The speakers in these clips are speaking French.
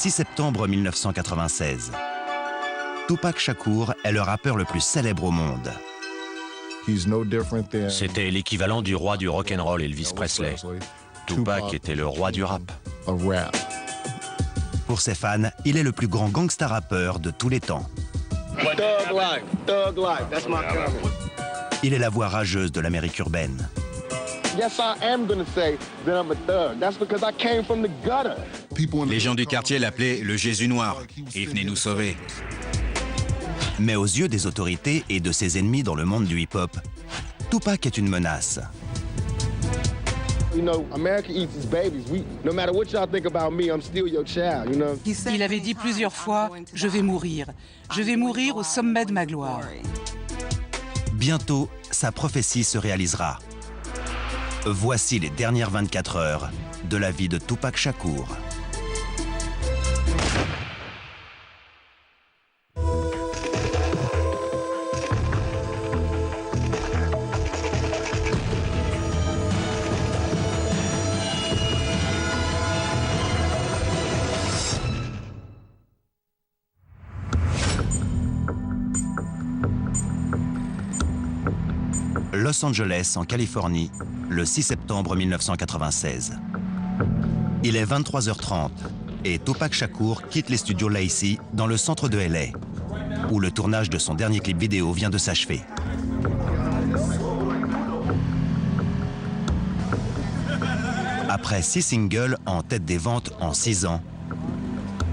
6 septembre 1996. Tupac Shakur est le rappeur le plus célèbre au monde. C'était l'équivalent du roi du rock'n'roll Elvis Presley. Tupac était le roi du rap. Pour ses fans, il est le plus grand gangsta rappeur de tous les temps. Il est la voix rageuse de l'Amérique urbaine. Les gens du quartier l'appelaient le Jésus noir. Il venait nous sauver. Mais aux yeux des autorités et de ses ennemis dans le monde du hip-hop, Tupac est une menace. Il avait dit plusieurs fois « Je vais mourir. Je vais mourir au sommet de ma gloire. » Bientôt, sa prophétie se réalisera. Voici les dernières 24 heures de la vie de Tupac Shakur. Los Angeles, en Californie, le 6 septembre 1996. Il est 23h30 et Tupac Shakur quitte les studios Lacey dans le centre de LA, où le tournage de son dernier clip vidéo vient de s'achever. Après 6 singles en tête des ventes en 6 ans,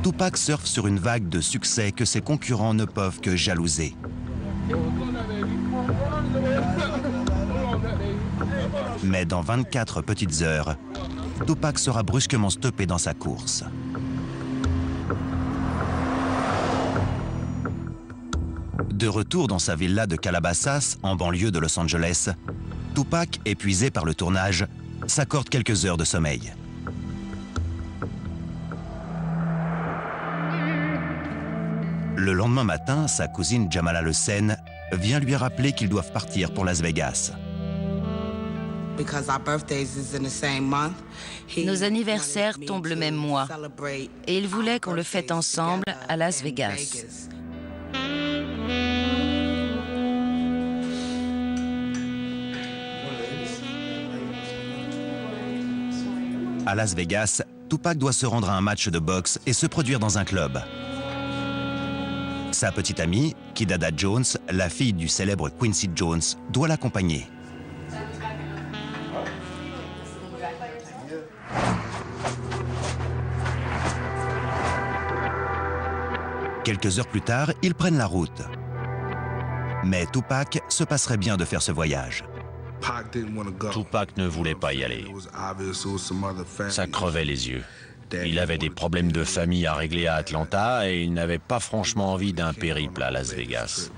Tupac surfe sur une vague de succès que ses concurrents ne peuvent que jalouser. Mais dans 24 petites heures, Tupac sera brusquement stoppé dans sa course. De retour dans sa villa de Calabasas, en banlieue de Los Angeles, Tupac, épuisé par le tournage, s'accorde quelques heures de sommeil. Le lendemain matin, sa cousine Jamala Le Sen vient lui rappeler qu'ils doivent partir pour Las Vegas. Nos anniversaires tombent le même mois et il voulait qu'on le fête ensemble à Las Vegas. À Las Vegas, Tupac doit se rendre à un match de boxe et se produire dans un club. Sa petite amie, Kidada Jones, la fille du célèbre Quincy Jones, doit l'accompagner. Quelques heures plus tard, ils prennent la route. Mais Tupac se passerait bien de faire ce voyage. Tupac ne voulait pas y aller. Ça crevait les yeux. Il avait des problèmes de famille à régler à Atlanta et il n'avait pas franchement envie d'un périple à Las Vegas.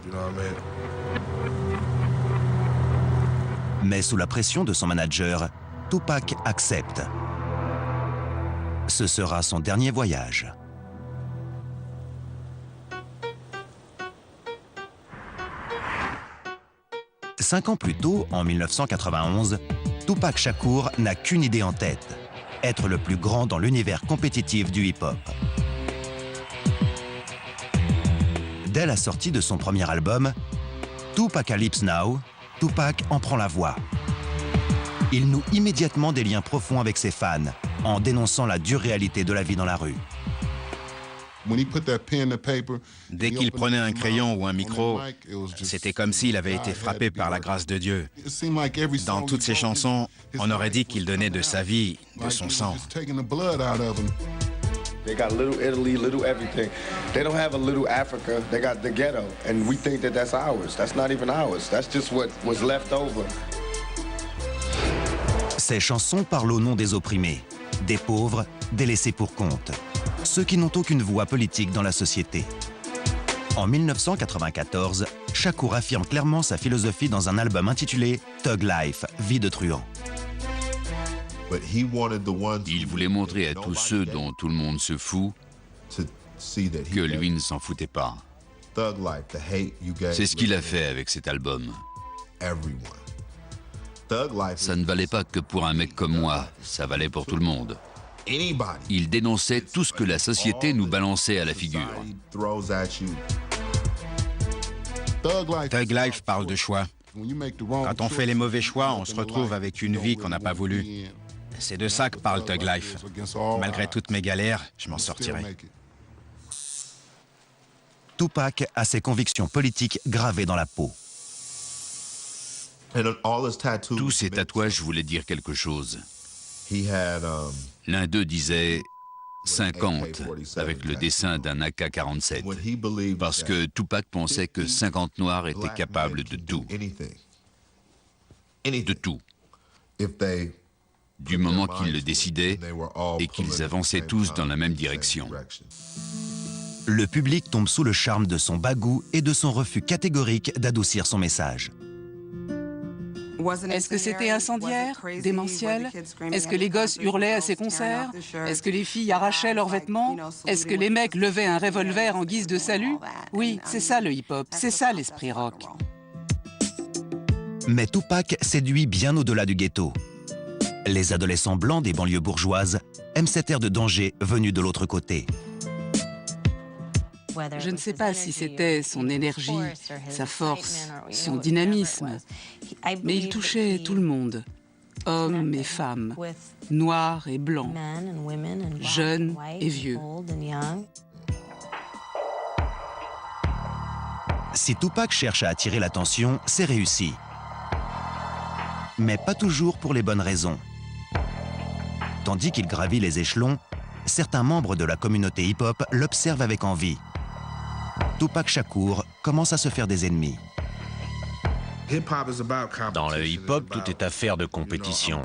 Mais sous la pression de son manager, Tupac accepte. Ce sera son dernier voyage. Cinq ans plus tôt, en 1991, Tupac Shakur n'a qu'une idée en tête: être le plus grand dans l'univers compétitif du hip-hop. Dès la sortie de son premier album, Tupacalypse Now, Tupac en prend la voix. Il noue immédiatement des liens profonds avec ses fans, en dénonçant la dure réalité de la vie dans la rue. Dès qu'il prenait un crayon ou un micro, c'était comme s'il avait été frappé par la grâce de Dieu. Dans toutes ses chansons, on aurait dit qu'il donnait de sa vie, de son sang. They got little Italy, little everything. They don't have a little Africa. They got the ghetto, and we think that that's ours. That's not even ours. That's just what was left over. Ces chansons parlent au nom des opprimés, des pauvres, des laissés pour compte, ceux qui n'ont aucune voix politique dans la société. En 1994, Shakur affirme clairement sa philosophie dans un album intitulé Thug Life, Vie de truand. Il voulait montrer à tous ceux dont tout le monde se fout que lui ne s'en foutait pas. C'est ce qu'il a fait avec cet album. Ça ne valait pas que pour un mec comme moi, ça valait pour tout le monde. Il dénonçait tout ce que la société nous balançait à la figure. Thug Life parle de choix. Quand on fait les mauvais choix, on se retrouve avec une vie qu'on n'a pas voulu. C'est de ça que parle Thug Life. Malgré toutes mes galères, je m'en sortirai. Tupac a ses convictions politiques gravées dans la peau. Tous ces tatouages voulaient dire quelque chose. L'un d'eux disait 50 avec le dessin d'un AK-47 parce que Tupac pensait que 50 Noirs étaient capables de tout. De tout. Du moment qu'ils le décidaient et qu'ils avançaient tous dans la même direction. Le public tombe sous le charme de son bagou et de son refus catégorique d'adoucir son message. Est-ce que c'était incendiaire, démentiel? Est-ce que les gosses hurlaient à ses concerts? Est-ce que les filles arrachaient leurs vêtements? Est-ce que les mecs levaient un revolver en guise de salut? Oui, c'est ça le hip-hop, c'est ça l'esprit rock. Mais Tupac séduit bien au-delà du ghetto. Les adolescents blancs des banlieues bourgeoises aiment cet air de danger venu de l'autre côté. Je ne sais pas si c'était son énergie, sa force, son dynamisme, mais il touchait tout le monde, hommes et femmes, noirs et blancs, jeunes et vieux. Si Tupac cherche à attirer l'attention, c'est réussi. Mais pas toujours pour les bonnes raisons. Tandis qu'il gravit les échelons, certains membres de la communauté hip-hop l'observent avec envie. Tupac Shakur commence à se faire des ennemis. Dans le hip-hop, tout est affaire de compétition.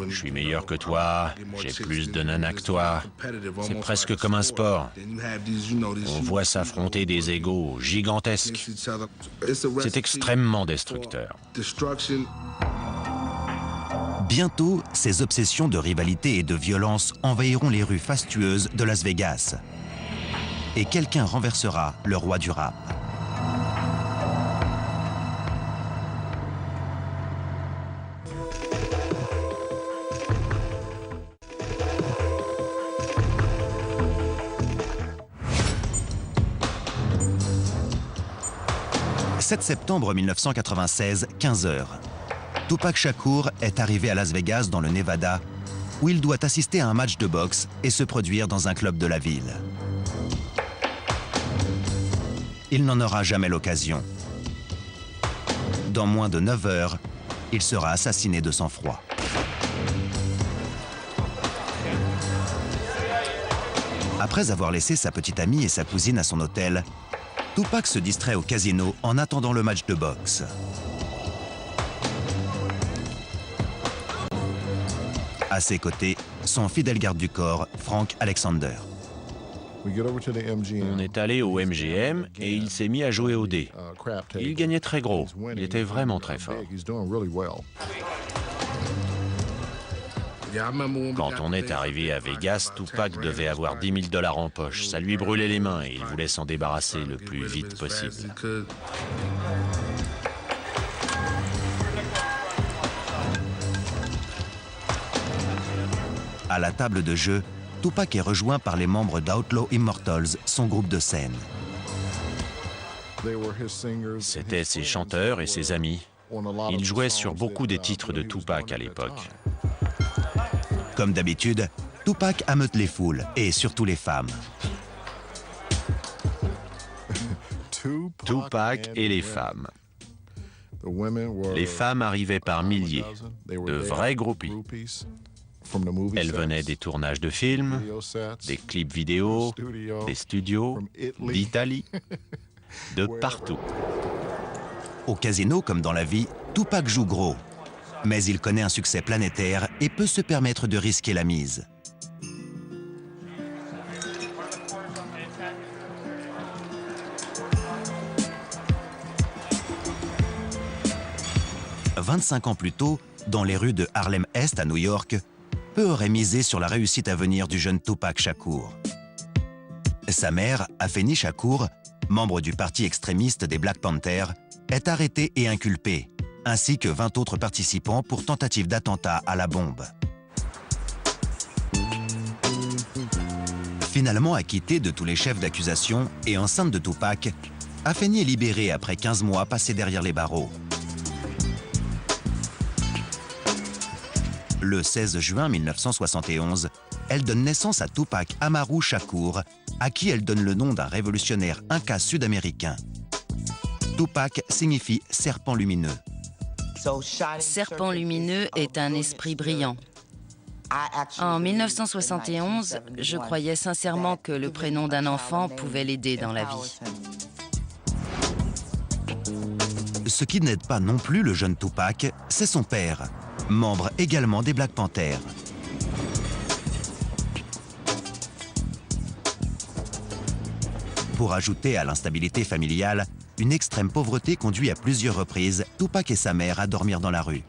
Je suis meilleur que toi, j'ai plus de nanas que toi. C'est presque comme un sport. On voit s'affronter des égos gigantesques. C'est extrêmement destructeur. Bientôt, ces obsessions de rivalité et de violence envahiront les rues fastueuses de Las Vegas. Et quelqu'un renversera le roi du rap. « 7 septembre 1996, 15h. Tupac Shakur est arrivé à Las Vegas, dans le Nevada, où il doit assister à un match de boxe et se produire dans un club de la ville. Il n'en aura jamais l'occasion. Dans moins de 9 heures, il sera assassiné de sang-froid. Après avoir laissé sa petite amie et sa cousine à son hôtel, Tupac se distrait au casino en attendant le match de boxe. À ses côtés, son fidèle garde du corps, Frank Alexander. On est allé au MGM et il s'est mis à jouer au dé. Il gagnait très gros. Il était vraiment très fort. Quand on est arrivé à Vegas, Tupac devait avoir 10 000 $ en poche. Ça lui brûlait les mains et il voulait s'en débarrasser le plus vite possible. À la table de jeu, Tupac est rejoint par les membres d'Outlaw Immortals, son groupe de scène. C'étaient ses chanteurs et ses amis. Ils jouaient sur beaucoup des titres de Tupac à l'époque. Comme d'habitude, Tupac ameute les foules, et surtout les femmes. Tupac et les femmes. Les femmes arrivaient par milliers, de vrais groupies. Elles venaient des tournages de films, des clips vidéo, des studios, d'Italie, de partout. Au casino, comme dans la vie, Tupac joue gros. Mais il connaît un succès planétaire et peut se permettre de risquer la mise. « 25 ans plus tôt, dans les rues de Harlem Est à New York, peu auraient misé sur la réussite à venir du jeune Tupac Shakur. Sa mère, Afeni Shakur, membre du parti extrémiste des Black Panthers, est arrêtée et inculpée, ainsi que 20 autres participants pour tentative d'attentat à la bombe. Finalement acquittée de tous les chefs d'accusation et enceinte de Tupac, Afeni est libérée après 15 mois passés derrière les barreaux. Le 16 juin 1971, elle donne naissance à Tupac Amaru Shakur, à qui elle donne le nom d'un révolutionnaire inca sud-américain. Tupac signifie « serpent lumineux ». Serpent lumineux est un esprit brillant. En 1971, je croyais sincèrement que le prénom d'un enfant pouvait l'aider dans la vie. Ce qui n'aide pas non plus le jeune Tupac, c'est son père, membre également des Black Panthers. Pour ajouter à l'instabilité familiale, une extrême pauvreté conduit à plusieurs reprises Tupac et sa mère à dormir dans la rue.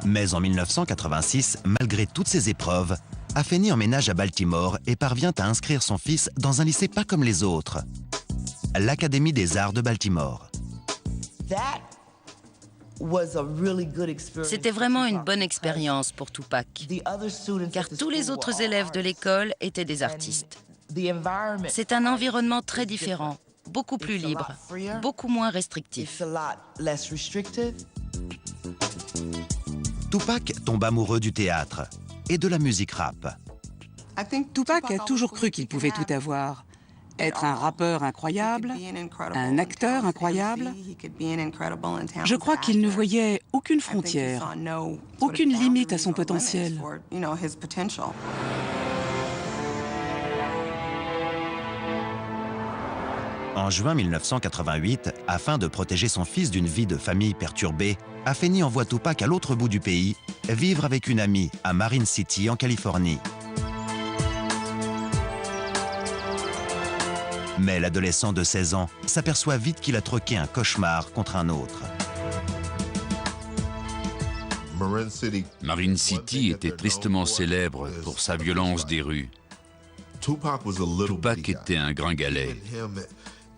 Mais en 1986, malgré toutes ces épreuves, Afeni emménage à Baltimore et parvient à inscrire son fils dans un lycée pas comme les autres, l'Académie des Arts de Baltimore. C'était vraiment une bonne expérience pour Tupac, car tous les autres élèves de l'école étaient des artistes. C'est un environnement très différent, beaucoup plus libre, beaucoup moins restrictif. Tupac tombe amoureux du théâtre et de la musique rap. Tupac a toujours cru qu'il pouvait tout avoir. Être un rappeur incroyable, un acteur incroyable. Je crois qu'il ne voyait aucune frontière, aucune limite à son potentiel. En juin 1988, afin de protéger son fils d'une vie de famille perturbée, Afeni envoie Tupac à l'autre bout du pays, vivre avec une amie à Marine City, en Californie. Mais l'adolescent de 16 ans s'aperçoit vite qu'il a troqué un cauchemar contre un autre. Marine City était tristement célèbre pour sa violence des rues. Tupac était un gringalet.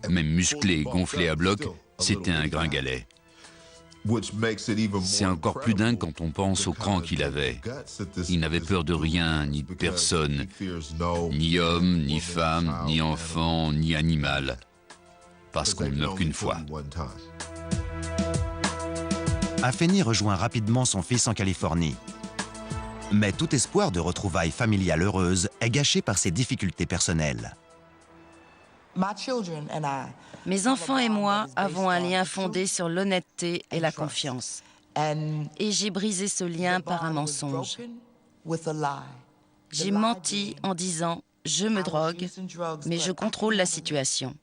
Même musclé et gonflé à bloc, c'était un gringalet. C'est encore plus dingue quand on pense au cran qu'il avait. Il n'avait peur de rien, ni de personne. Ni homme, ni femme, ni enfant, ni animal. Parce qu'on ne meurt qu'une fois. Afeni rejoint rapidement son fils en Californie. Mais tout espoir de retrouvailles familiales heureuses est gâché par ses difficultés personnelles. Mes enfants et moi avons un lien fondé sur l'honnêteté et la confiance. Et j'ai brisé ce lien par un mensonge. J'ai menti en disant « je me drogue, mais je contrôle la situation ».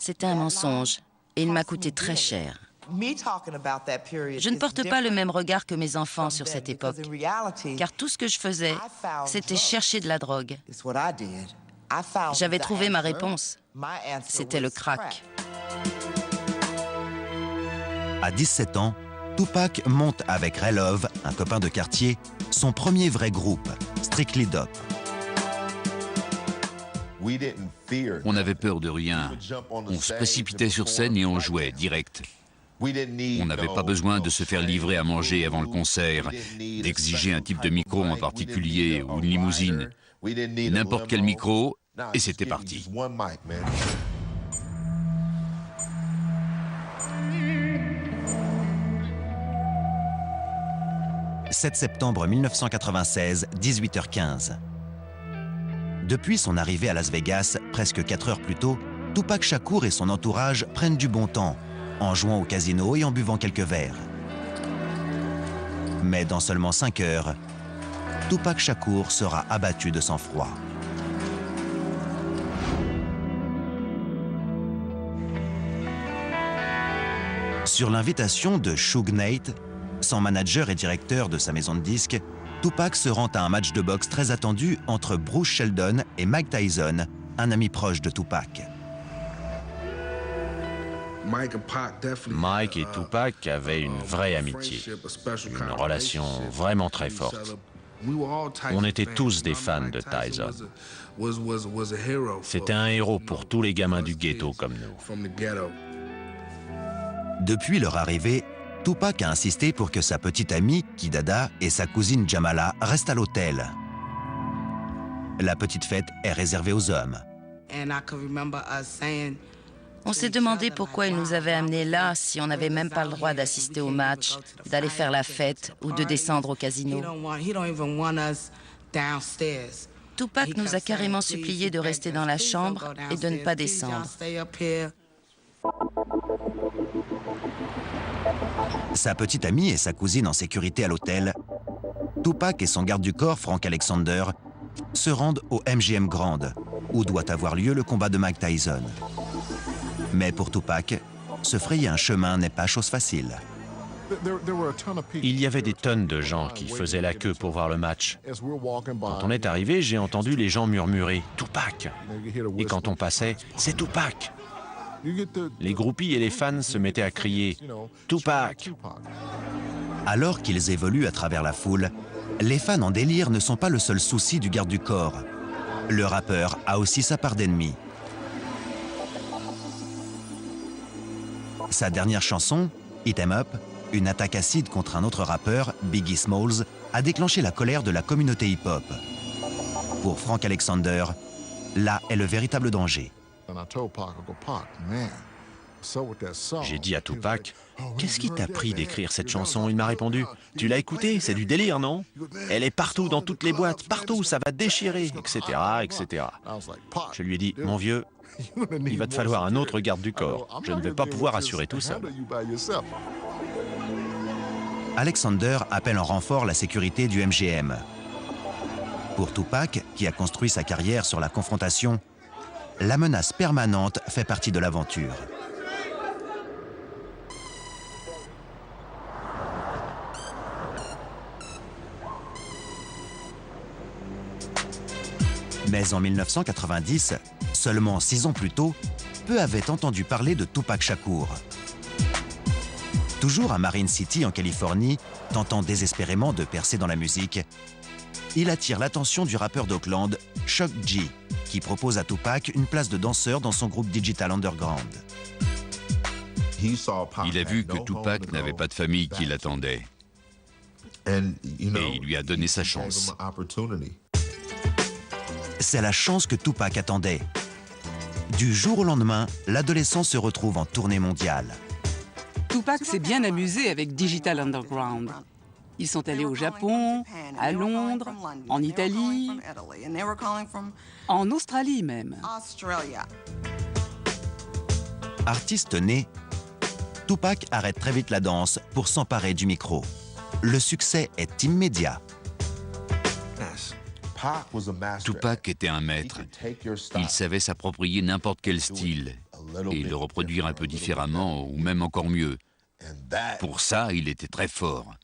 C'était un mensonge et il m'a coûté très cher. Je ne porte pas le même regard que mes enfants sur cette époque, car tout ce que je faisais, c'était chercher de la drogue. J'avais trouvé ma réponse. C'était le crack. À 17 ans, Tupac monte avec Ray Love, un copain de quartier, son premier vrai groupe, Strictly Dope. On n'avait peur de rien. On se précipitait sur scène et on jouait direct. On n'avait pas besoin de se faire livrer à manger avant le concert, d'exiger un type de micro en particulier ou une limousine. N'importe quel micro, et c'était parti. « 7 septembre 1996, 18h15. Depuis son arrivée à Las Vegas, presque 4 heures plus tôt, Tupac Shakur et son entourage prennent du bon temps, en jouant au casino et en buvant quelques verres. Mais dans seulement 5 heures, Tupac Shakur sera abattu de sang-froid. Sur l'invitation de Suge Knight, son manager et directeur de sa maison de disques, Tupac se rend à un match de boxe très attendu entre Bruce Sheldon et Mike Tyson, un ami proche de Tupac. Mike et Tupac avaient une vraie amitié, une relation vraiment très forte. On était tous des fans de Tyson. C'était un héros pour tous les gamins du ghetto comme nous. Depuis leur arrivée, Tupac a insisté pour que sa petite amie, Kidada, et sa cousine Jamala restent à l'hôtel. La petite fête est réservée aux hommes. On s'est demandé pourquoi il nous avait amenés là si on n'avait même pas le droit d'assister au match, d'aller faire la fête ou de descendre au casino. Tupac nous a carrément supplié de rester dans la chambre et de ne pas descendre. Sa petite amie et sa cousine en sécurité à l'hôtel, Tupac et son garde du corps, Frank Alexander, se rendent au MGM Grand, où doit avoir lieu le combat de Mike Tyson. Mais pour Tupac, se frayer un chemin n'est pas chose facile. Il y avait des tonnes de gens qui faisaient la queue pour voir le match. Quand on est arrivé, j'ai entendu les gens murmurer « Tupac !» Et quand on passait, « C'est Tupac !» Les groupies et les fans se mettaient à crier « Tupac !» Alors qu'ils évoluent à travers la foule, les fans en délire ne sont pas le seul souci du garde du corps. Le rappeur a aussi sa part d'ennemis. Sa dernière chanson, Hit 'Em Up, une attaque acide contre un autre rappeur, Biggie Smalls, a déclenché la colère de la communauté hip-hop. Pour Frank Alexander, là est le véritable danger. J'ai dit à Tupac, « Qu'est-ce qui t'a pris d'écrire cette chanson ?» Il m'a répondu, « Tu l'as écoutée, c'est du délire, non? Elle est partout, dans toutes les boîtes, partout, ça va déchirer, etc., etc. » Je lui ai dit, « Mon vieux, il va te falloir un autre garde du corps. Je ne vais pas pouvoir assurer tout seul. » Alexander appelle en renfort la sécurité du MGM. Pour Tupac, qui a construit sa carrière sur la confrontation, la menace permanente fait partie de l'aventure. Mais en 1990, seulement 6 ans plus tôt, peu avaient entendu parler de Tupac Shakur. Toujours à Marine City, en Californie, tentant désespérément de percer dans la musique, il attire l'attention du rappeur d'Oakland, Shock G, qui propose à Tupac une place de danseur dans son groupe Digital Underground. Il a vu que Tupac n'avait pas de famille qui l'attendait. Et il lui a donné sa chance. C'est la chance que Tupac attendait. Du jour au lendemain, l'adolescent se retrouve en tournée mondiale. Tupac s'est bien amusé avec Digital Underground. Ils sont allés au Japon, à Londres, en Italie, en Australie même. Artiste né, Tupac arrête très vite la danse pour s'emparer du micro. Le succès est immédiat. Tupac était un maître. Il savait s'approprier n'importe quel style et le reproduire un peu différemment ou même encore mieux. Pour ça, il était très fort.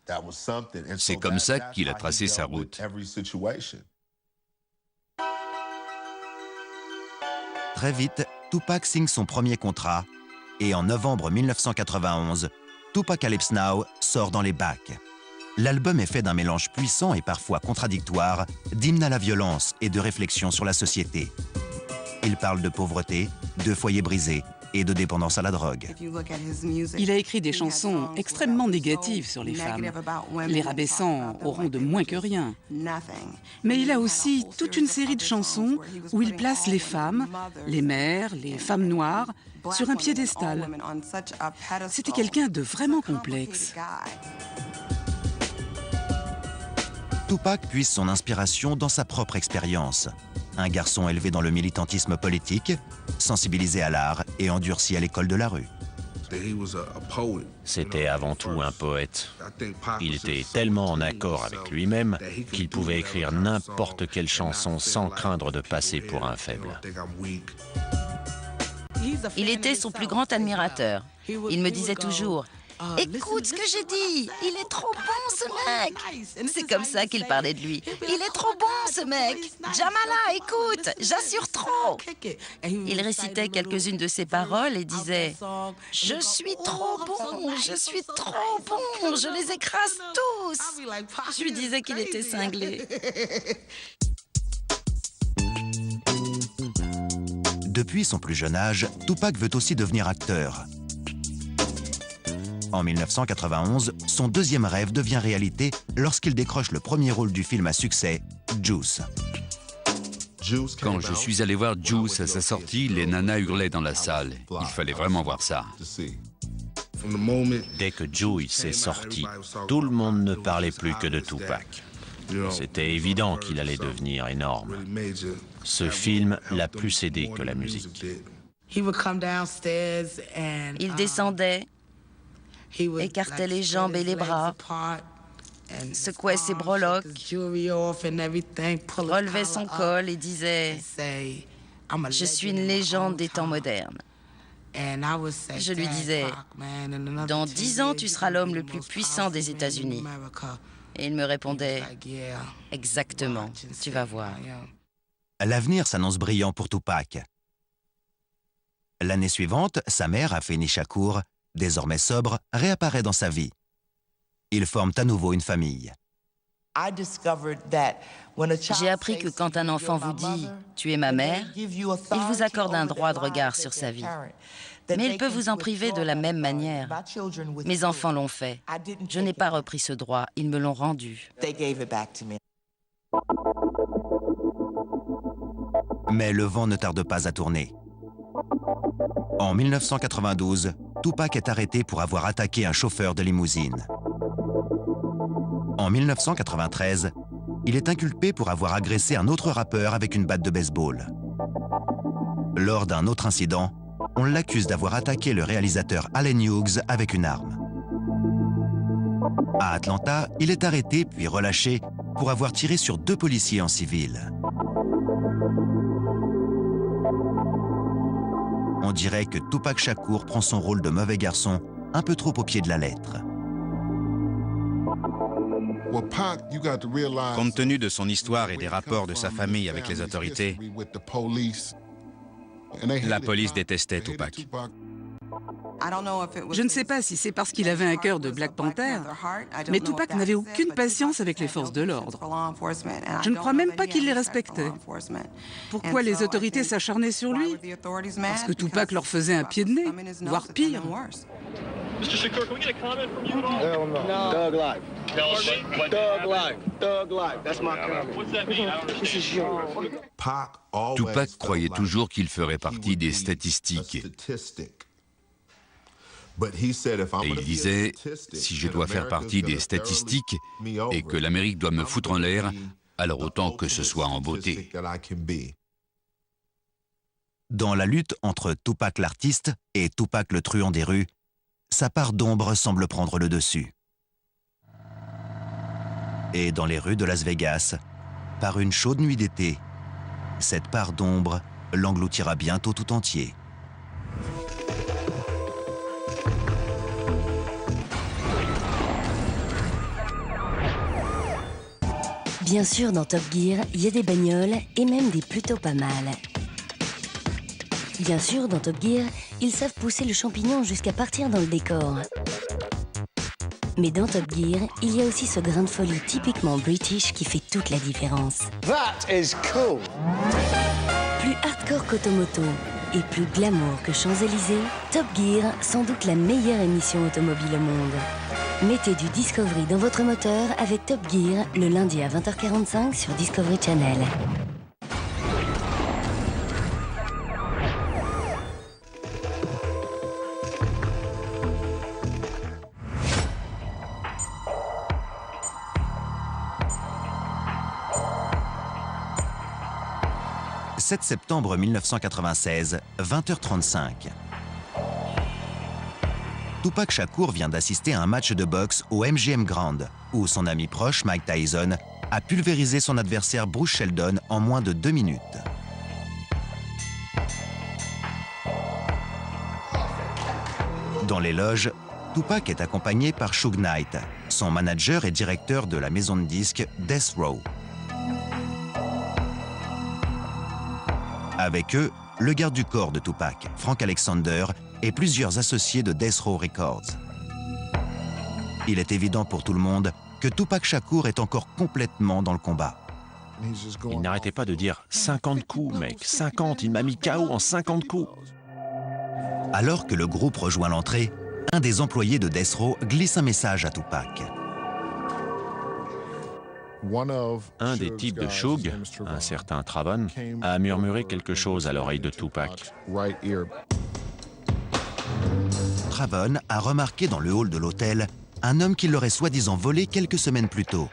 C'est comme ça qu'il a tracé sa route. Très vite, Tupac signe son premier contrat et en novembre 1991, Tupacalypse Now sort dans les bacs. L'album est fait d'un mélange puissant et parfois contradictoire d'hymnes à la violence et de réflexions sur la société. Il parle de pauvreté, de foyers brisés et de dépendance à la drogue. Il a écrit des chansons extrêmement négatives sur les femmes, les rabaissant au rang de moins que rien. Mais il a aussi toute une série de chansons où il place les femmes, les mères, les femmes noires, sur un piédestal. C'était quelqu'un de vraiment complexe. Tupac puise son inspiration dans sa propre expérience. Un garçon élevé dans le militantisme politique, sensibilisé à l'art et endurci à l'école de la rue. C'était avant tout un poète. Il était tellement en accord avec lui-même qu'il pouvait écrire n'importe quelle chanson sans craindre de passer pour un faible. Il était son plus grand admirateur. Il me disait toujours « Écoute ce que j'ai dit, il est trop bon ce mec !» C'est comme ça qu'il parlait de lui. « Il est trop bon ce mec ! Jamala, écoute, j'assure trop !» Il récitait quelques-unes de ses paroles et disait « Je suis trop bon, je suis trop bon, je les écrase tous !» Je lui disais qu'il était cinglé. Depuis son plus jeune âge, Tupac veut aussi devenir acteur. En 1991, son deuxième rêve devient réalité lorsqu'il décroche le premier rôle du film à succès, Juice. Quand je suis allé voir Juice à sa sortie, les nanas hurlaient dans la salle. Il fallait vraiment voir ça. Dès que Juice est sorti, tout le monde ne parlait plus que de Tupac. C'était évident qu'il allait devenir énorme. Ce film l'a plus aidé que la musique. Il descendait, écartait les jambes et les bras, secouait ses breloques, relevait son col et disait « Je suis une légende des temps modernes ». Je lui disais « Dans 10 ans, tu seras l'homme le plus puissant des États-Unis ». Et il me répondait « Exactement, tu vas voir ». L'avenir s'annonce brillant pour Tupac. L'année suivante, sa mère, Afeni Shakur, désormais sobre, réapparaît dans sa vie. Ils forment à nouveau une famille. J'ai appris que quand un enfant vous dit « tu es ma mère », il vous accorde un droit de regard sur sa vie. Mais il peut vous en priver de la même manière. Mes enfants l'ont fait. Je n'ai pas repris ce droit, ils me l'ont rendu. Mais le vent ne tarde pas à tourner. En 1992, Tupac est arrêté pour avoir attaqué un chauffeur de limousine. En 1993, il est inculpé pour avoir agressé un autre rappeur avec une batte de baseball. Lors d'un autre incident, on l'accuse d'avoir attaqué le réalisateur Allen Hughes avec une arme. À Atlanta, il est arrêté puis relâché pour avoir tiré sur 2 policiers en civil. On dirait que Tupac Shakur prend son rôle de mauvais garçon un peu trop au pied de la lettre. Compte tenu de son histoire et des rapports de sa famille avec les autorités, la police détestait Tupac. Je ne sais pas si c'est parce qu'il avait un cœur de Black Panther, mais Tupac n'avait aucune patience avec les forces de l'ordre. Je ne crois même pas qu'il les respectait. Pourquoi les autorités s'acharnaient sur lui? Parce que Tupac leur faisait un pied de nez, voire pire. Mr. Shakur, can we get a comment from you at all? Hell no. Thug life. Thug life. Thug life. That's my comment. What's that mean? I don't understand. Tupac croyait toujours qu'il ferait partie des statistiques. Et il disait, si je dois faire partie des statistiques et que l'Amérique doit me foutre en l'air, alors autant que ce soit en beauté. Dans la lutte entre Tupac l'artiste et Tupac le truand des rues, sa part d'ombre semble prendre le dessus. Et dans les rues de Las Vegas, par une chaude nuit d'été, cette part d'ombre l'engloutira bientôt tout entier. Bien sûr, dans Top Gear, il y a des bagnoles et même des plutôt pas mal. Bien sûr, dans Top Gear, ils savent pousser le champignon jusqu'à partir dans le décor. Mais dans Top Gear, il y a aussi ce grain de folie typiquement british qui fait toute la différence. That is cool. Plus hardcore qu'Automoto et plus glamour que Champs-Élysées, Top Gear, sans doute la meilleure émission automobile au monde. Mettez du Discovery dans votre moteur avec Top Gear le lundi à 20h45 sur Discovery Channel. « 7 septembre 1996, 20h35. Tupac Shakur vient d'assister à un match de boxe au MGM Grand, où son ami proche, Mike Tyson, a pulvérisé son adversaire Bruce Sheldon en moins de 2 minutes. Dans les loges, Tupac est accompagné par Suge Knight, son manager et directeur de la maison de disques Death Row. Avec eux, le garde du corps de Tupac, Frank Alexander, et plusieurs associés de Death Row Records. Il est évident pour tout le monde que Tupac Shakur est encore complètement dans le combat. Il n'arrêtait pas de dire « 50 coups, mec, 50, il m'a mis KO en 50 coups ». Alors que le groupe rejoint l'entrée, un des employés de Death Row glisse un message à Tupac. Un des types de Shug, un certain Travon, a murmuré quelque chose à l'oreille de Tupac. Travon a remarqué dans le hall de l'hôtel un homme qui l'aurait soi-disant volé quelques semaines plus tôt.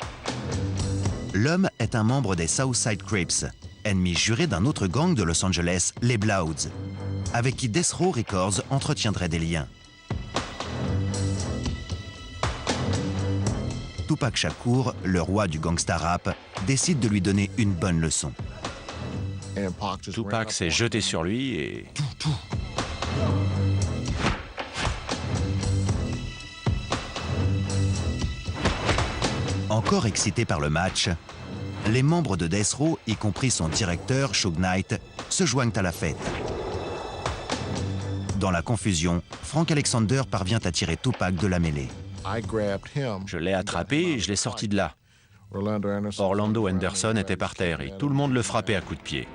L'homme est un membre des Southside Crips, ennemi juré d'un autre gang de Los Angeles, les Bloods, avec qui Death Row Records entretiendrait des liens. Tupac Shakur, le roi du gangsta rap, décide de lui donner une bonne leçon. Tupac s'est jeté sur lui et... Encore excités par le match, les membres de Death Row, y compris son directeur, Suge Knight, se joignent à la fête. Dans la confusion, Frank Alexander parvient à tirer Tupac de la mêlée. Je l'ai attrapé et je l'ai sorti de là. Orlando Anderson était par terre et tout le monde le frappait à coups de pied.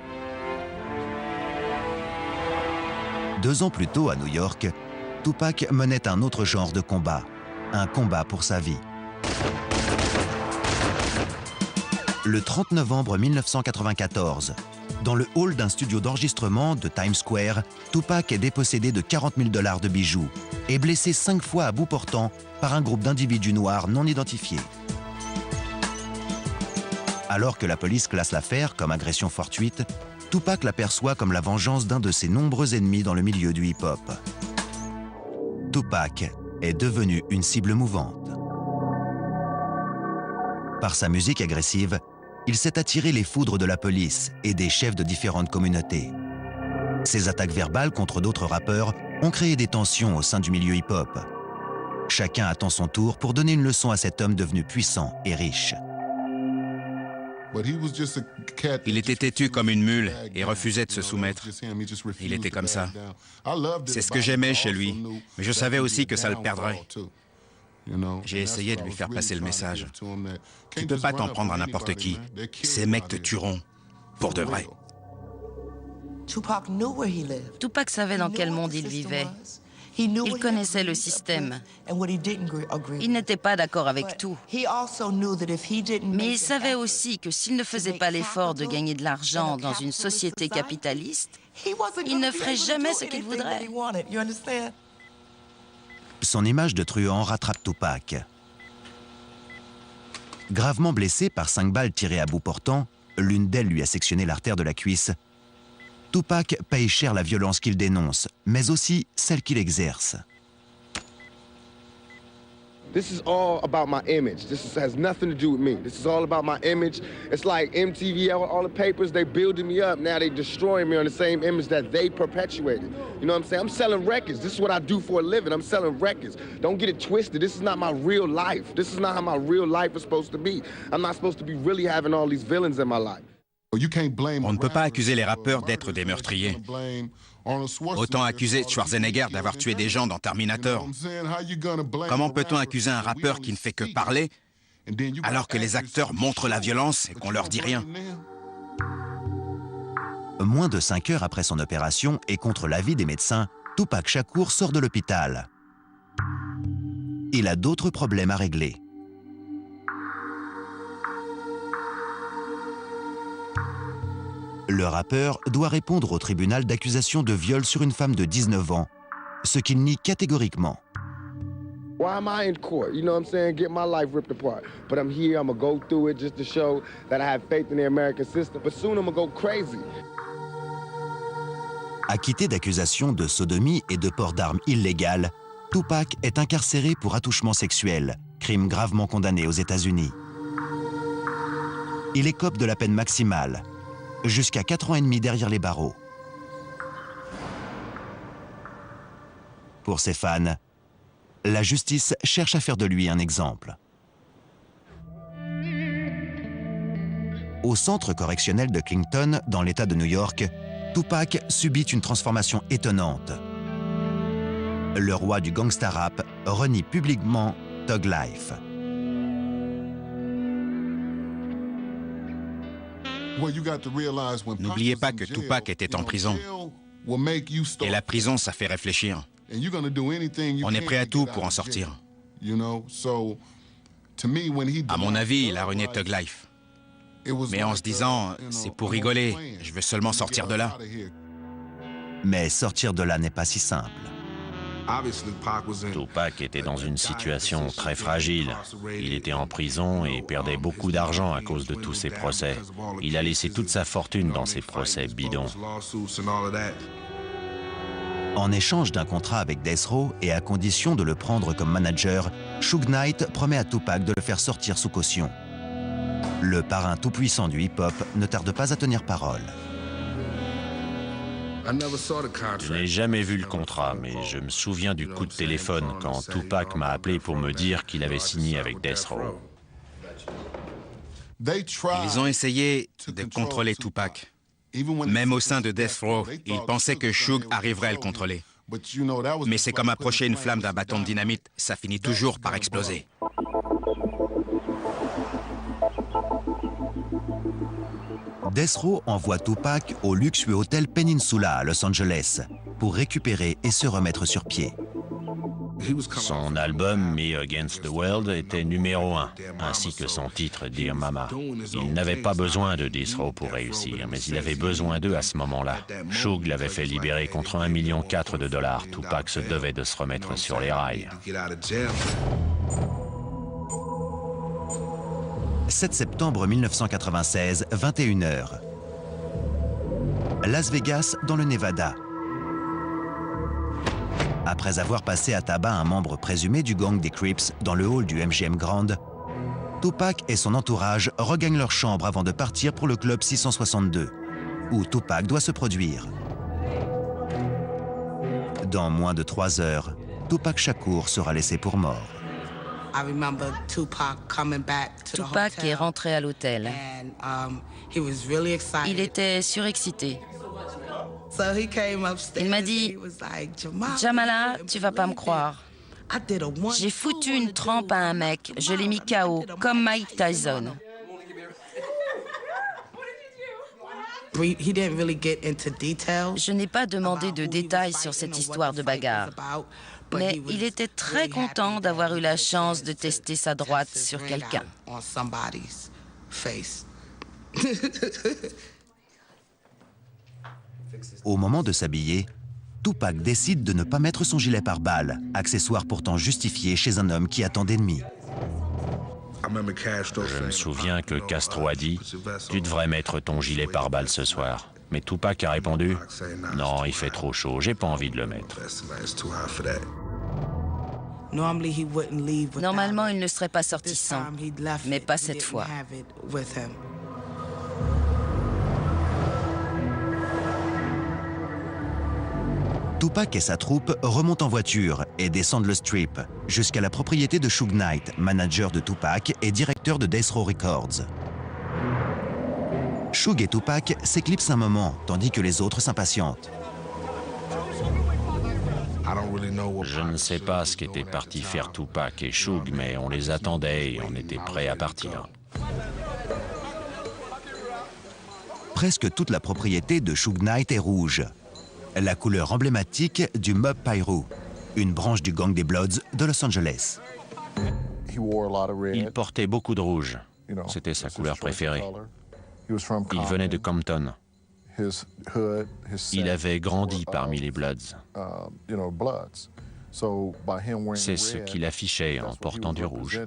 2 ans plus tôt, à New York, Tupac menait un autre genre de combat, un combat pour sa vie. Le 30 novembre 1994, dans le hall d'un studio d'enregistrement de Times Square, Tupac est dépossédé de 40 000 $ de bijoux et blessé 5 fois à bout portant par un groupe d'individus noirs non identifiés. Alors que la police classe l'affaire comme agression fortuite, Tupac l'aperçoit comme la vengeance d'un de ses nombreux ennemis dans le milieu du hip-hop. Tupac est devenu une cible mouvante. Par sa musique agressive, il s'est attiré les foudres de la police et des chefs de différentes communautés. Ses attaques verbales contre d'autres rappeurs ont créé des tensions au sein du milieu hip-hop. Chacun attend son tour pour donner une leçon à cet homme devenu puissant et riche. Il était têtu comme une mule et refusait de se soumettre. Il était comme ça. C'est ce que j'aimais chez lui, mais je savais aussi que ça le perdrait. J'ai essayé de lui faire passer le message. Tu ne peux pas t'en prendre à n'importe qui. Ces mecs te tueront, pour de vrai. Tupac savait dans quel monde il vivait. Il connaissait le système. Il n'était pas d'accord avec tout. Mais il savait aussi que s'il ne faisait pas l'effort de gagner de l'argent dans une société capitaliste, il ne ferait jamais ce qu'il voudrait. Son image de truand rattrape Tupac. Gravement blessé par 5 balles tirées à bout portant, l'une d'elles lui a sectionné l'artère de la cuisse, Tupac paye cher la violence qu'il dénonce, mais aussi celle qu'il exerce. This is all about my image. This has nothing to do with me. This is all about my image. It's like MTV, all the papers, they building me up. Now they destroying me on the same image that they perpetuated. You know what I'm saying? I'm selling records. This is what I do for a living. I'm selling records. Don't get it twisted. This is not my real life. This is not how my real life is supposed to be. I'm not supposed to be really having all these villains in my life. On ne peut pas accuser les rappeurs d'être des meurtriers. Autant accuser Schwarzenegger d'avoir tué des gens dans Terminator. Comment peut-on accuser un rappeur qui ne fait que parler alors que les acteurs montrent la violence et qu'on leur dit rien? Moins de 5 heures après son opération et contre l'avis des médecins, Tupac Shakur sort de l'hôpital. Il a d'autres problèmes à régler. Le rappeur doit répondre au tribunal d'accusations de viol sur une femme de 19 ans, ce qu'il nie catégoriquement. Why am I in court? You know what I'm saying? Get my life ripped apart. But I'm here, I'm gonna go through it just to show that I have faith in the American system. But soon I'm gonna go crazy. Acquitté d'accusations de sodomie et de port d'armes illégales, Tupac est incarcéré pour attouchement sexuel, crime gravement condamné aux États-Unis. Il écope de la peine maximale, jusqu'à 4 ans et demi derrière les barreaux. Pour ses fans, la justice cherche à faire de lui un exemple. Au centre correctionnel de Clinton, dans l'État de New York, Tupac subit une transformation étonnante. Le roi du gangsta rap renie publiquement Thug Life. N'oubliez pas que Tupac était en prison. Et la prison, ça fait réfléchir. On est prêt à tout pour en sortir. À mon avis, il a ruiné Thug Life. Mais en se disant, c'est pour rigoler, je veux seulement sortir de là. Mais sortir de là n'est pas si simple. Tupac était dans une situation très fragile. Il était en prison et perdait beaucoup d'argent à cause de tous ses procès. Il a laissé toute sa fortune dans ses procès bidons. En échange d'un contrat avec Death Row et à condition de le prendre comme manager, Suge Knight promet à Tupac de le faire sortir sous caution. Le parrain tout-puissant du hip-hop ne tarde pas à tenir parole. Je n'ai jamais vu le contrat, mais je me souviens du coup de téléphone quand Tupac m'a appelé pour me dire qu'il avait signé avec Death Row. Ils ont essayé de contrôler Tupac. Même au sein de Death Row, ils pensaient que Suge arriverait à le contrôler. Mais c'est comme approcher une flamme d'un bâton de dynamite, ça finit toujours par exploser. Death Row envoie Tupac au luxueux hôtel Peninsula à Los Angeles pour récupérer et se remettre sur pied. Son album Me Against the World était numéro 1, ainsi que son titre Dear Mama. Il n'avait pas besoin de Death Row pour réussir, mais il avait besoin d'eux à ce moment-là. Suge l'avait fait libérer contre 1,4 million de dollars. Tupac se devait de se remettre sur les rails. 7 septembre 1996, 21h. Las Vegas, dans le Nevada. Après avoir passé à tabac un membre présumé du gang des Crips dans le hall du MGM Grand, Tupac et son entourage regagnent leur chambre avant de partir pour le club 662, où Tupac doit se produire. Dans moins de 3 heures, Tupac Shakur sera laissé pour mort. Tupac est rentré à l'hôtel. Il était surexcité. Il m'a dit, Jamala, tu vas pas me croire. J'ai foutu une trempe à un mec, je l'ai mis KO, comme Mike Tyson. Je n'ai pas demandé de détails sur cette histoire de bagarre, mais il était très content d'avoir eu la chance de tester sa droite sur quelqu'un. Au moment de s'habiller, Tupac décide de ne pas mettre son gilet pare-balles, accessoire pourtant justifié chez un homme qui a tant d'ennemis. Je me souviens que Castro a dit « Tu devrais mettre ton gilet pare-balles ce soir ». Mais Tupac a répondu « Non, il fait trop chaud, j'ai pas envie de le mettre ». Normalement, il ne serait pas sorti sans, mais pas cette fois. Tupac et sa troupe remontent en voiture et descendent le Strip jusqu'à la propriété de Suge Knight, manager de Tupac et directeur de Death Row Records. Suge et Tupac s'éclipsent un moment, tandis que les autres s'impatientent. Je ne sais pas ce qu'étaient partis faire Tupac et Suge, mais on les attendait et on était prêts à partir. Presque toute la propriété de Suge Knight est rouge, la couleur emblématique du Mob Piru, une branche du gang des Bloods de Los Angeles. Il portait beaucoup de rouge. C'était sa couleur préférée. Il venait de Compton. Il avait grandi parmi les Bloods. C'est ce qu'il affichait en portant du rouge.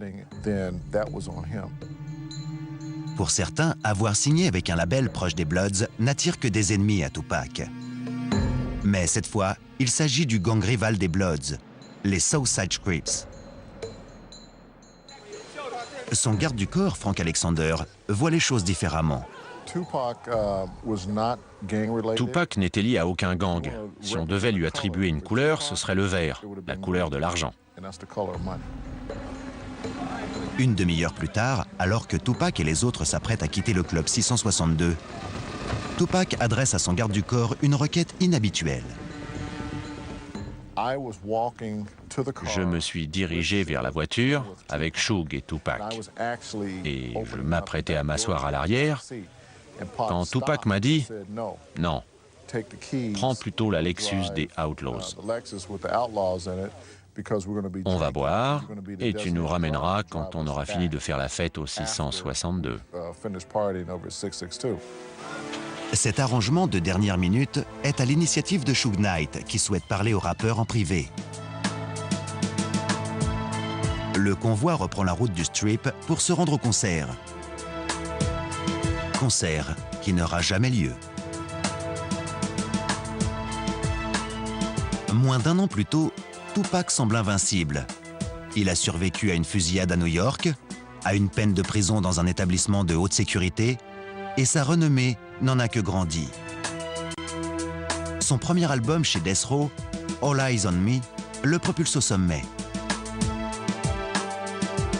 Pour certains, avoir signé avec un label proche des Bloods n'attire que des ennemis à Tupac. Mais cette fois, il s'agit du gang rival des Bloods, les Southside Crips. Son garde du corps, Frank Alexander, voit les choses différemment. Tupac n'était lié à aucun gang. Si on devait lui attribuer une couleur, ce serait le vert, la couleur de l'argent. Une demi-heure plus tard, alors que Tupac et les autres s'apprêtent à quitter le club 662, Tupac adresse à son garde du corps une requête inhabituelle. Je me suis dirigé vers la voiture avec Suge et Tupac. Et je m'apprêtais à m'asseoir à l'arrière quand Tupac m'a dit « Non, prends plutôt la Lexus des Outlaws ». On va boire et tu nous ramèneras quand on aura fini de faire la fête au 662. Cet arrangement de dernière minute est à l'initiative de Suge Knight, qui souhaite parler au rappeur en privé. Le convoi reprend la route du Strip pour se rendre au concert. Concert qui n'aura jamais lieu. Moins d'un an plus tôt, Tupac semble invincible. Il a survécu à une fusillade à New York, à une peine de prison dans un établissement de haute sécurité, et sa renommée n'en a que grandi. Son premier album chez Death Row, All Eyes on Me, le propulse au sommet.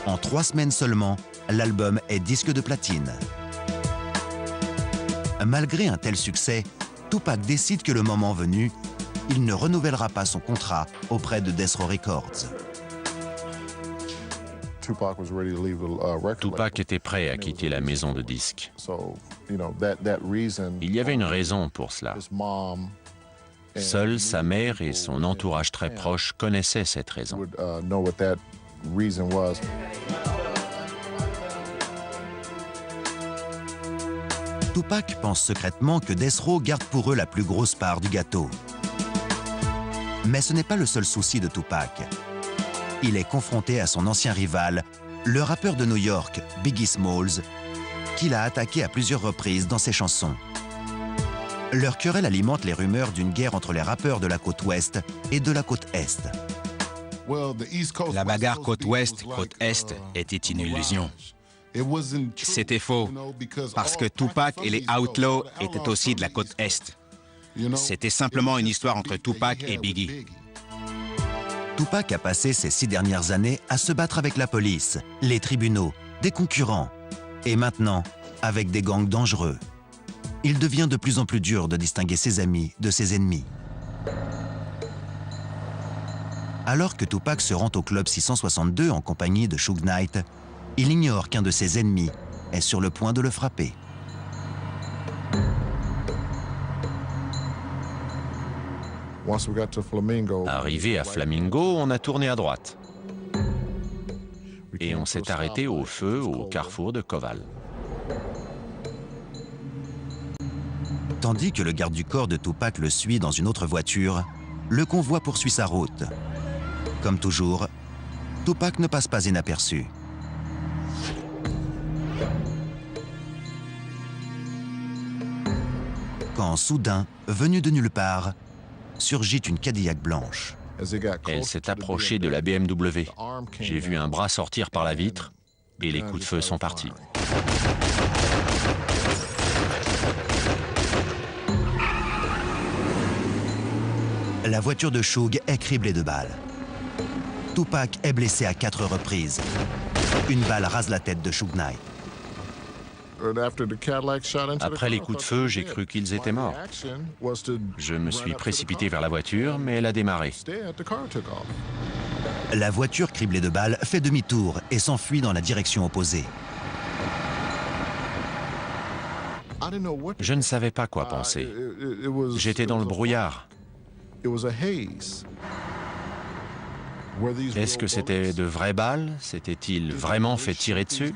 En 3 semaines seulement, l'album est disque de platine. Malgré un tel succès, Tupac décide que le moment venu, il ne renouvellera pas son contrat auprès de Death Row Records. Tupac était prêt à quitter la maison de disques. Il y avait une raison pour cela. Seule sa mère et son entourage très proche connaissaient cette raison. Tupac pense secrètement que Death Row garde pour eux la plus grosse part du gâteau. Mais ce n'est pas le seul souci de Tupac. Il est confronté à son ancien rival, le rappeur de New York, Biggie Smalls, qu'il a attaqué à plusieurs reprises dans ses chansons. Leur querelle alimente les rumeurs d'une guerre entre les rappeurs de la côte ouest et de la côte est. La bagarre côte ouest, côte est était une illusion. C'était faux, parce que Tupac et les Outlaws étaient aussi de la côte est. C'était simplement une histoire entre Tupac et Biggie. Tupac a passé ces 6 dernières années à se battre avec la police, les tribunaux, des concurrents, et maintenant avec des gangs dangereux. Il devient de plus en plus dur de distinguer ses amis de ses ennemis. Alors que Tupac se rend au club 662 en compagnie de Suge Knight, il ignore qu'un de ses ennemis est sur le point de le frapper. Arrivé à Flamingo, on a tourné à droite. Et on s'est arrêté au feu au carrefour de Koval. Tandis que le garde du corps de Tupac le suit dans une autre voiture, le convoi poursuit sa route. Comme toujours, Tupac ne passe pas inaperçu. Quand soudain, venue de nulle part, surgit une Cadillac blanche. Elle s'est approchée de la BMW. J'ai vu un bras sortir par la vitre et les coups de feu sont partis. La voiture de Suge est criblée de balles. Tupac est blessé à 4 reprises. Une balle rase la tête de Suge Knight. Après les coups de feu, j'ai cru qu'ils étaient morts. Je me suis précipité vers la voiture, mais elle a démarré. La voiture criblée de balles fait demi-tour et s'enfuit dans la direction opposée. Je ne savais pas quoi penser. J'étais dans le brouillard. Est-ce que c'était de vraies balles? S'était-il vraiment fait tirer dessus?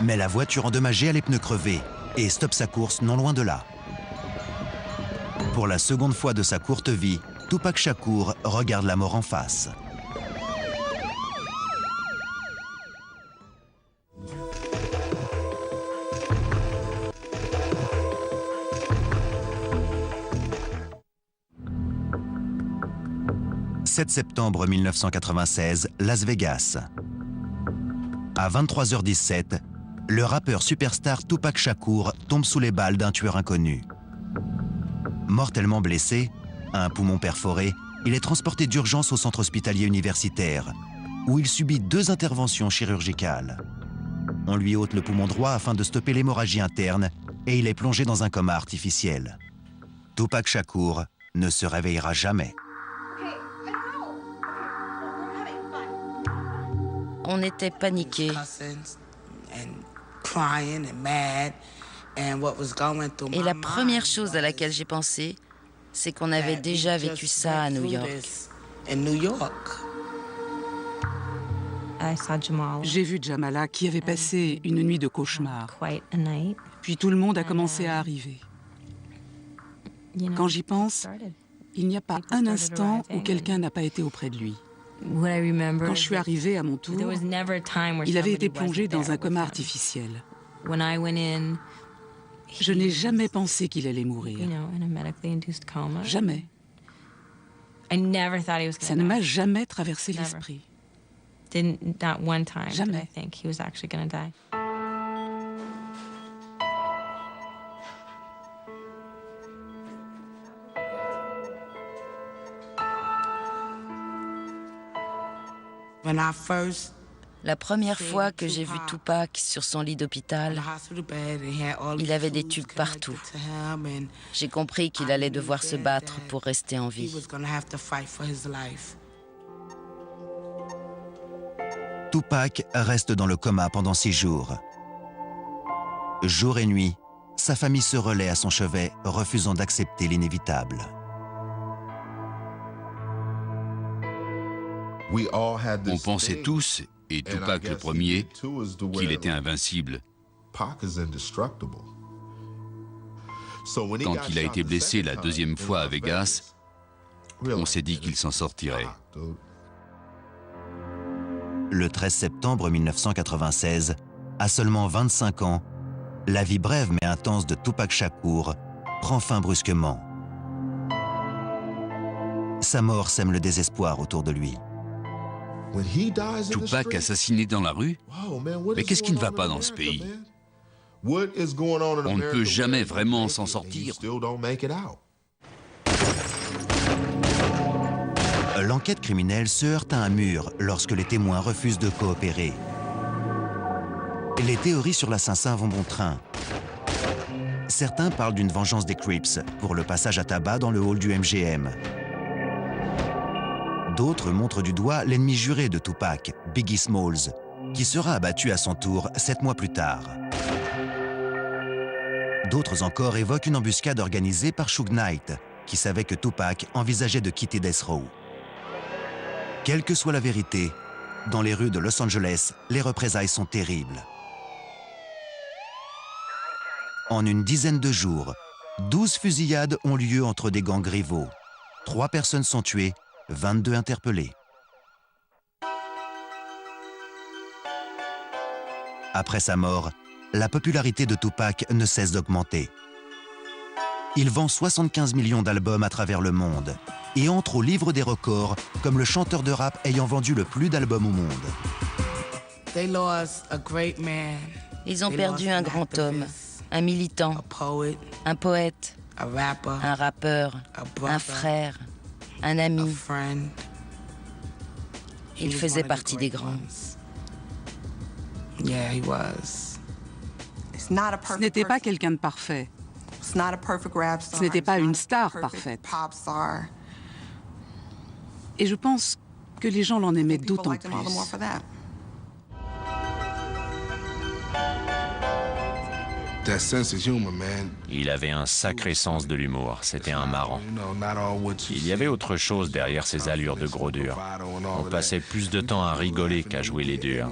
Mais la voiture endommagée a les pneus crevés et stoppe sa course non loin de là. Pour la seconde fois de sa courte vie, Tupac Shakur regarde la mort en face. « 7 septembre 1996, Las Vegas. À 23h17, le rappeur superstar Tupac Shakur tombe sous les balles d'un tueur inconnu. Mortellement blessé, un poumon perforé, il est transporté d'urgence au centre hospitalier universitaire, où il subit 2 interventions chirurgicales. On lui ôte le poumon droit afin de stopper l'hémorragie interne et il est plongé dans un coma artificiel. Tupac Shakur ne se réveillera jamais. On était paniqués. Et la première chose à laquelle j'ai pensé, c'est qu'on avait déjà vécu ça à New York. J'ai vu Jamala qui avait passé une nuit de cauchemar. Puis tout le monde a commencé à arriver. Quand j'y pense, il n'y a pas un instant où quelqu'un n'a pas été auprès de lui. Quand je suis arrivée à mon tour, il avait été plongé dans un coma artificiel. Je n'ai jamais pensé qu'il allait mourir. Jamais. Ça ne m'a jamais traversé l'esprit. Jamais. La première fois que j'ai vu Tupac sur son lit d'hôpital, il avait des tubes partout. J'ai compris qu'il allait devoir se battre pour rester en vie. Tupac reste dans le coma pendant 6 jours. Jour et nuit, sa famille se relaie à son chevet, refusant d'accepter l'inévitable. On pensait tous, et Tupac le premier, qu'il était invincible. Quand il a été blessé la deuxième fois à Vegas, on s'est dit qu'il s'en sortirait. Le 13 septembre 1996, à seulement 25 ans, la vie brève mais intense de Tupac Shakur prend fin brusquement. Sa mort sème le désespoir autour de lui. Tupac assassiné dans la rue? Mais qu'est-ce qui ne va pas dans ce pays? On ne peut jamais vraiment s'en sortir. L'enquête criminelle se heurte à un mur lorsque les témoins refusent de coopérer. Les théories sur l'assassin vont bon train. Certains parlent d'une vengeance des Crips pour le passage à tabac dans le hall du MGM. D'autres montrent du doigt l'ennemi juré de Tupac, Biggie Smalls, qui sera abattu à son tour 7 mois plus tard. D'autres encore évoquent une embuscade organisée par Suge Knight, qui savait que Tupac envisageait de quitter Death Row. Quelle que soit la vérité, dans les rues de Los Angeles, les représailles sont terribles. En une dizaine de jours, 12 fusillades ont lieu entre des gangs rivaux. 3 personnes sont tuées, 22 interpellés. Après sa mort, la popularité de Tupac ne cesse d'augmenter. Il vend 75 millions d'albums à travers le monde et entre au livre des records comme le chanteur de rap ayant vendu le plus d'albums au monde. Ils ont perdu un grand homme, un militant, un poète, un rappeur, un frère, un ami. Il faisait partie des grands. Ce n'était pas quelqu'un de parfait. Ce n'était pas une star parfaite. Et je pense que les gens l'en aimaient d'autant plus. Il avait un sacré sens de l'humour, c'était un marrant. Il y avait autre chose derrière ses allures de gros dur. On passait plus de temps à rigoler qu'à jouer les durs.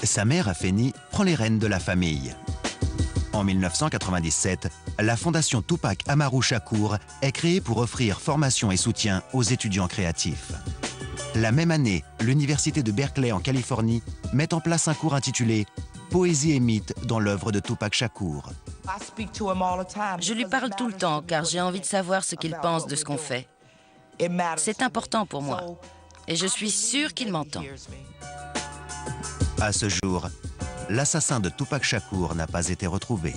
Sa mère, Afeni, prend les rênes de la famille. En 1997, la fondation Tupac Amaru Shakur est créée pour offrir formation et soutien aux étudiants créatifs. La même année, l'université de Berkeley en Californie met en place un cours intitulé « Poésie et mythe dans l'œuvre de Tupac Shakur ». Je lui parle tout le temps car j'ai envie de savoir ce qu'il pense de ce qu'on fait. C'est important pour moi et je suis sûre qu'il m'entend. À ce jour, l'assassin de Tupac Shakur n'a pas été retrouvé.